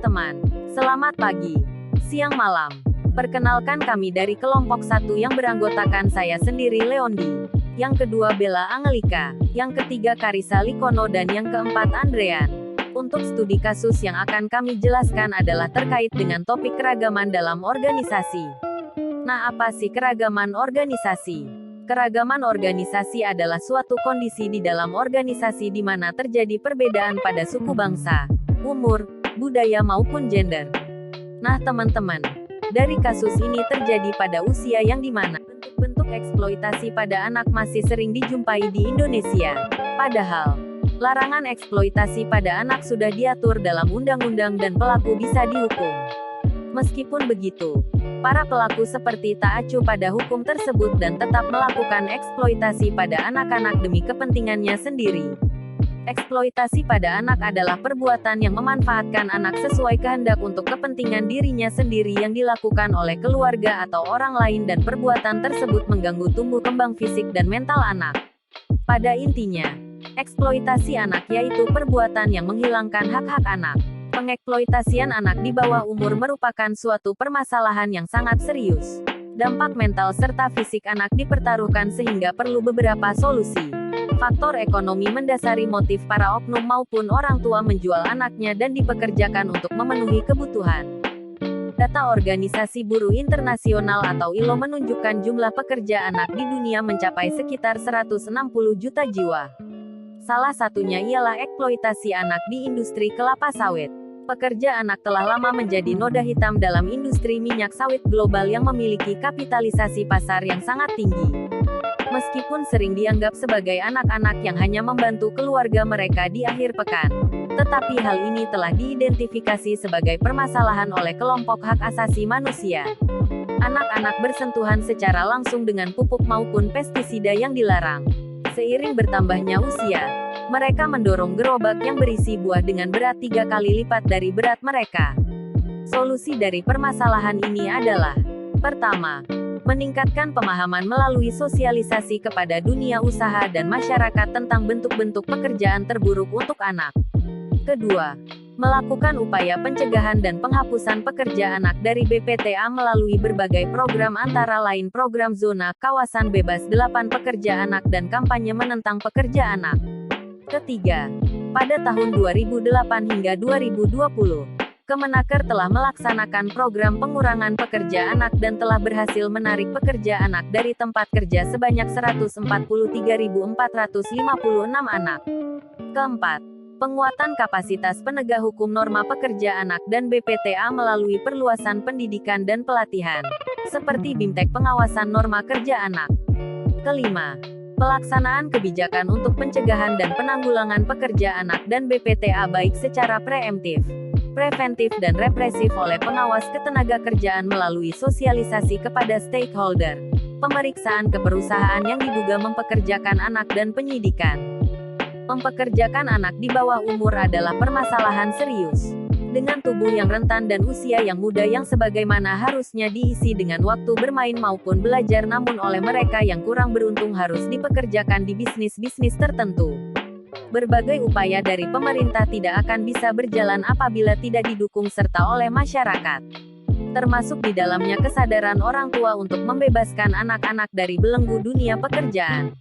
teman-teman. Selamat pagi, siang malam. Perkenalkan kami dari kelompok 1 yang beranggotakan saya sendiri Leondi. Yang kedua Bella Angelika. Yang ketiga Karisa Likono dan yang keempat Andrean. Untuk studi kasus yang akan kami jelaskan adalah terkait dengan topik keragaman dalam organisasi. Nah, apa sih keragaman organisasi? Keragaman organisasi adalah suatu kondisi di dalam organisasi di mana terjadi perbedaan pada suku bangsa, umur, budaya maupun gender. Nah teman-teman, dari kasus ini terjadi pada usia yang dimana bentuk-bentuk eksploitasi pada anak masih sering dijumpai di Indonesia. Padahal, larangan eksploitasi pada anak sudah diatur dalam undang-undang dan pelaku bisa dihukum. Meskipun begitu, para pelaku seperti tak acuh pada hukum tersebut dan tetap melakukan eksploitasi pada anak-anak demi kepentingannya sendiri. Eksploitasi pada anak adalah perbuatan yang memanfaatkan anak sesuai kehendak untuk kepentingan dirinya sendiri yang dilakukan oleh keluarga atau orang lain dan perbuatan tersebut mengganggu tumbuh kembang fisik dan mental anak. Pada intinya, eksploitasi anak yaitu perbuatan yang menghilangkan hak-hak anak. Pengeksploitasian anak di bawah umur merupakan suatu permasalahan yang sangat serius. Dampak mental serta fisik anak dipertaruhkan sehingga perlu beberapa solusi. Faktor ekonomi mendasari motif para oknum maupun orang tua menjual anaknya dan dipekerjakan untuk memenuhi kebutuhan. Data Organisasi Buruh Internasional atau ILO menunjukkan jumlah pekerja anak di dunia mencapai sekitar 160 juta jiwa. Salah satunya ialah eksploitasi anak di industri kelapa sawit. Pekerja anak telah lama menjadi noda hitam dalam industri minyak sawit global yang memiliki kapitalisasi pasar yang sangat tinggi. Meskipun sering dianggap sebagai anak-anak yang hanya membantu keluarga mereka di akhir pekan, tetapi hal ini telah diidentifikasi sebagai permasalahan oleh kelompok hak asasi manusia. Anak-anak bersentuhan secara langsung dengan pupuk maupun pestisida yang dilarang. Seiring bertambahnya usia, mereka mendorong gerobak yang berisi buah dengan berat 3 kali lipat dari berat mereka. Solusi dari permasalahan ini adalah: pertama, meningkatkan pemahaman melalui sosialisasi kepada dunia usaha dan masyarakat tentang bentuk-bentuk pekerjaan terburuk untuk anak. Kedua, melakukan upaya pencegahan dan penghapusan pekerja anak dari BPTA melalui berbagai program antara lain program Zona Kawasan Bebas 8 Pekerja Anak dan kampanye menentang pekerja anak. Ketiga, pada tahun 2008 hingga 2020, Kemenaker telah melaksanakan program pengurangan pekerja anak dan telah berhasil menarik pekerja anak dari tempat kerja sebanyak 143.456 anak. Keempat, penguatan kapasitas penegak hukum norma pekerja anak dan BPTA melalui perluasan pendidikan dan pelatihan, seperti BIMTEK pengawasan norma kerja anak. Kelima, pelaksanaan kebijakan untuk pencegahan dan penanggulangan pekerja anak dan BPTA baik secara preemptif, preventif dan represif oleh pengawas ketenagakerjaan melalui sosialisasi kepada stakeholder, pemeriksaan ke perusahaan yang diduga mempekerjakan anak dan penyidikan. Mempekerjakan anak di bawah umur adalah permasalahan serius. Dengan tubuh yang rentan dan usia yang muda yang sebagaimana harusnya diisi dengan waktu bermain maupun belajar, namun oleh mereka yang kurang beruntung harus dipekerjakan di bisnis-bisnis tertentu. Berbagai upaya dari pemerintah tidak akan bisa berjalan apabila tidak didukung serta oleh masyarakat. Termasuk di dalamnya kesadaran orang tua untuk membebaskan anak-anak dari belenggu dunia pekerjaan.